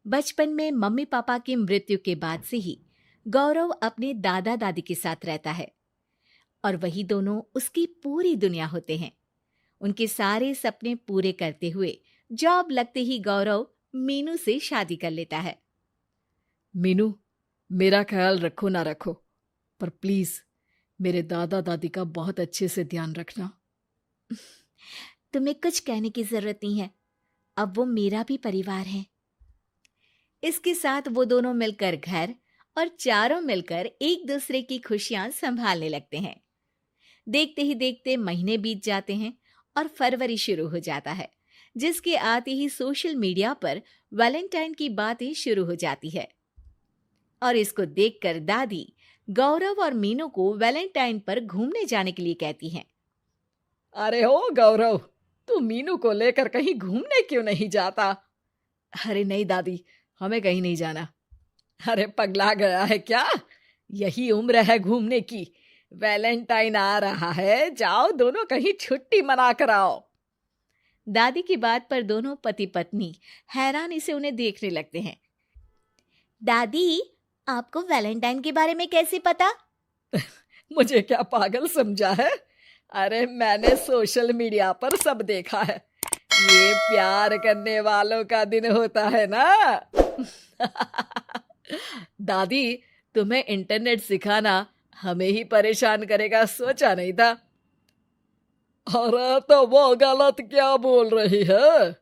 बचपन में mummy papa की मृत्यु के बाद से ही गौरव अपने दादा दादी के साथ रहता है और वही दोनों उसकी पूरी दुनिया होते हैं। उनके सारे सपने पूरे करते हुए जॉब लगते ही गौरव मीनू से शादी कर लेता है। मीनू, मेरा ख्याल रखो ना रखो, पर प्लीज मेरे दादा दादी का बहुत अच्छे से ध्यान रखना। तुम्हें कुछ कहने की जरूरत नहीं है, अब वो मेरा भी परिवार है। इसके साथ वो दोनों मिलकर घर और चारों मिलकर एक दूसरे की खुशियां संभालने लगते हैं। देखते ही देखते महीने बीत जाते हैं और फरवरी शुरू हो जाता है, जिसके आते ही सोशल मीडिया पर वैलेंटाइन की बातें शुरू हो जाती है। और इसको देखकर दादी गौरव और मीनू को वैलेंटाइन पर घूमने जाने के लिए कहती हैं। अरे ओ गौरव, तू मीनू को लेकर कहीं घूमने क्यों नहीं जाता? अरे नहीं दादी, हमें कहीं नहीं जाना। अरे पगला गया है क्या? यही उम्र है घूमने की। वैलेंटाइन आ रहा है, जाओ दोनों कहीं छुट्टी मना कर आओ। दादी की बात पर दोनों पति पत्नी हैरानी से उन्हें देखने लगते हैं। दादी, आपको वैलेंटाइन के बारे में कैसे पता? मुझे क्या पागल समझा है? अरे मैंने सोशल मीडिया पर सब देखा है। ये प्यार करने वालों का दिन होता है ना। दादी, तुम्हें इंटरनेट सिखाना हमें ही परेशान करेगा, सोचा नहीं था। अरे तो वो गलत क्या बोल रही है?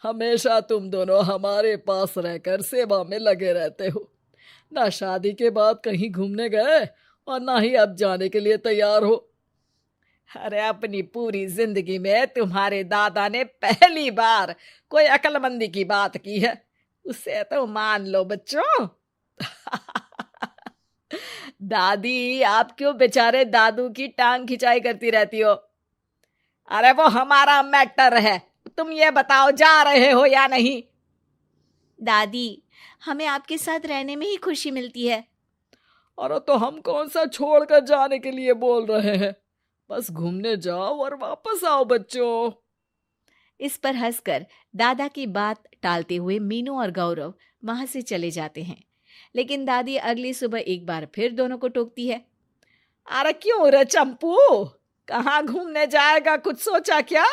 हमेशा तुम दोनों हमारे पास रहकर सेवा में लगे रहते हो। ना शादी के बाद कहीं घूमने गए और ना ही अब जाने के लिए तैयार हो। अरे अपनी पूरी जिंदगी में तुम्हारे दादा ने पहली बार कोई अक्लमंदी की बात की है, उसे तो मान लो बच्चों। दादी, आप क्यों बेचारे दादू की टांग खिंचाई करती रहती हो? अरे वो हमारा मैटर है, तुम ये बताओ जा रहे हो या नहीं? दादी, हमें आपके साथ रहने में ही खुशी मिलती है। अरे तो हम कौन सा छोड़कर जाने के लिए बोल रहे हैं? बस घूमने जाओ और वापस आओ बच्चों। इस पर हंसकर दादा की बात टालते हुए मीनू और गौरव वहां से चले जाते हैं। लेकिन दादी अगली सुबह एक बार फिर दोनों को टोकती है। अरे क्यों रे चंपू, कहाँ घूमने जाएगा, कुछ सोचा क्या?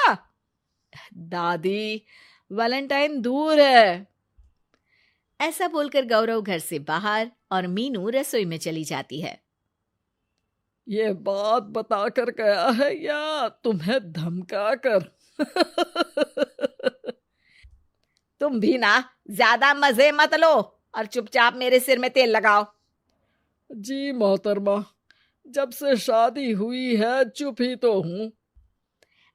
दादी, वैलेंटाइन दूर है। ऐसा बोलकर गौरव घर से बाहर और मीनू रसोई में चली जाती है। ये बात बताकर गया है या तुम्हें धमका कर? तुम भी ना ज्यादा मजे मत लो और चुपचाप मेरे सिर में तेल लगाओ। जी मोहतरमा, जब से शादी हुई है चुप ही तो हूँ।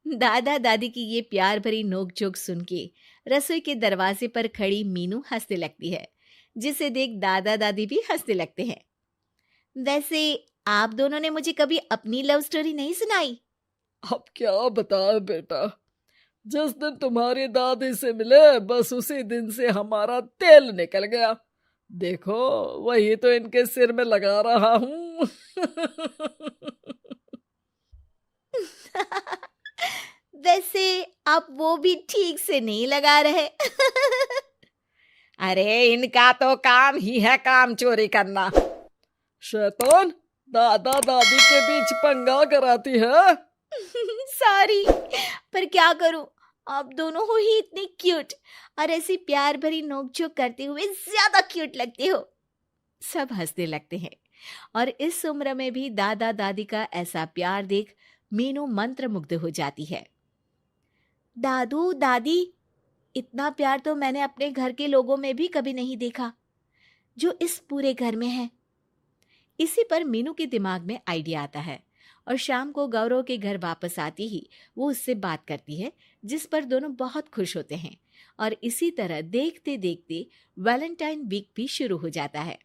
दादा दादी की ये प्यार भरी नोकझोंक सुन के रसोई के दरवाजे पर खड़ी मीनू हंसने लगती है, जिसे देख दादा दादी भी हंसने लगते हैं। वैसे आप दोनों ने मुझे कभी अपनी लव स्टोरी नहीं सुनाई। अब क्या बताए बेटा, जिस दिन तुम्हारी दादी से मिले बस उसी दिन से हमारा तेल निकल गया। देखो वही तो इनके सिर में लगा रहा हूँ। वैसे आप वो भी ठीक से नहीं लगा रहे। अरे इनका तो काम ही है काम चोरी करना। शैतान, दादा दादी के बीच पंगा कराती है। सॉरी, पर क्या करूं, आप दोनों हो ही इतने क्यूट और ऐसी प्यार भरी नोकझोंक करते हुए ज्यादा क्यूट लगते हो। सब हंसने लगते हैं और इस उम्र में भी दादा दादी का ऐसा प्यार देख मीनू मंत्रमुग्ध हो जाती है। दादू दादी, इतना प्यार तो मैंने अपने घर के लोगों में भी कभी नहीं देखा जो इस पूरे घर में है। इसी पर मीनू के दिमाग में आइडिया आता है और शाम को गौरव के घर वापस आती ही वो उससे बात करती है, जिस पर दोनों बहुत खुश होते हैं। और इसी तरह देखते देखते वैलेंटाइन वीक भी शुरू हो जाता है,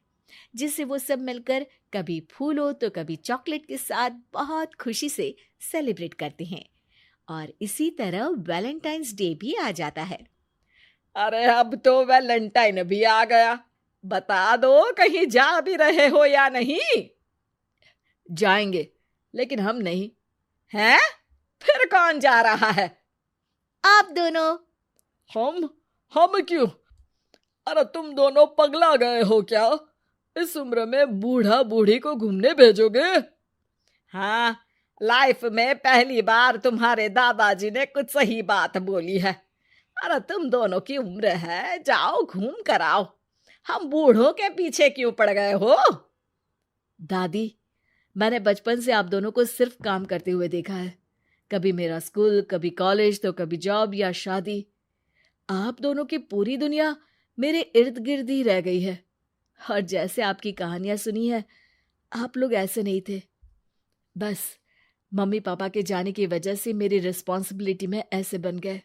जिसे वो सब मिलकर कभी फूलों तो कभी चॉकलेट के साथ बहुत खुशी से सेलिब्रेट करते हैं। और इसी तरह वैलेंटाइंस डे भी आ जाता है। अरे अब तो वैलेंटाइन भी आ गया, बता दो कहीं जा भी रहे हो या नहीं? जाएंगे, लेकिन हम नहीं। हैं? फिर कौन जा रहा है? आप दोनों। हम क्यों? अरे तुम दोनों पगला गए हो क्या? इस उम्र में बूढ़ा बूढ़ी को घूमने भेजोगे? हाँ, लाइफ में पहली बार तुम्हारे दादाजी ने कुछ सही बात बोली है। अरे तुम दोनों की उम्र है, जाओ घूम कर आओ। हम बूढ़ों के पीछे क्यों पड़ गए हो? दादी, मैंने बचपन से आप दोनों को सिर्फ काम करते हुए देखा है। कभी मेरा स्कूल, कभी कॉलेज, तो कभी जॉब या शादी। आप दोनों की पूरी दुनिया मेरे इर्द गिर्द ही रह गई है। और जैसे आपकी कहानियां सुनी है, आप लोग ऐसे नहीं थे। बस मम्मी पापा के जाने की वजह से मेरी रिस्पॉन्सिबिलिटी में ऐसे बन गए।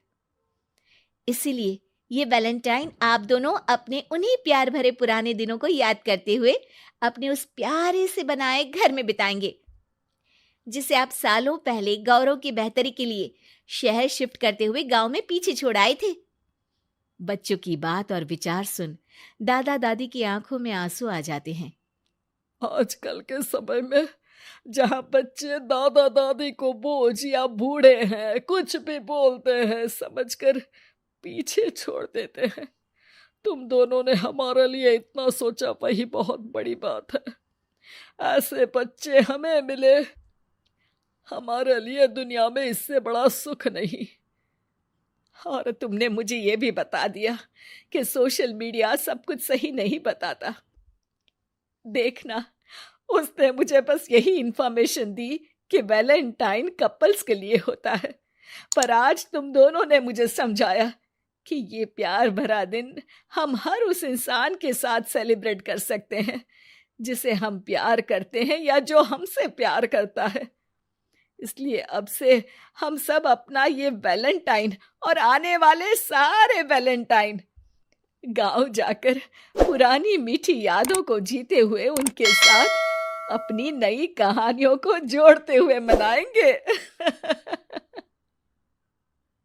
इसीलिए ये वैलेंटाइन आप दोनों अपने उन्हीं प्यार भरे पुराने दिनों को याद करते हुए अपने उस प्यारे से बनाए घर में बिताएंगे, जिसे आप सालों पहले गौरव की बेहतरी के लिए शहर शिफ्ट करते हुए गांव में पीछे छोड़ आए थे। बच्चों की बात और विचार सुन दादा दादी की आंखों में आंसू आ जाते हैं। आजकल के समय में जहाँ बच्चे दादा दादी को बोझ या बूढ़े हैं कुछ भी बोलते हैं समझकर पीछे छोड़ देते हैं, तुम दोनों ने हमारे लिए इतना सोचा, वही बहुत बड़ी बात है। ऐसे बच्चे हमें मिले, हमारे लिए दुनिया में इससे बड़ा सुख नहीं। और तुमने मुझे ये भी बता दिया कि सोशल मीडिया सब कुछ सही नहीं बताता। देखना, उसने मुझे बस यही इंफॉर्मेशन दी कि वैलेंटाइन कपल्स के लिए होता है, पर आज तुम दोनों ने मुझे समझाया कि ये प्यार भरा दिन हम हर उस इंसान के साथ सेलिब्रेट कर सकते हैं जिसे हम प्यार करते हैं या जो हमसे प्यार करता है। इसलिए अब से हम सब अपना ये वैलेंटाइन और आने वाले सारे वैलेंटाइन गांव जाकर पुरानी मीठी यादों को जीते हुए उनके साथ अपनी नई कहानियों को जोड़ते हुए मनाएंगे।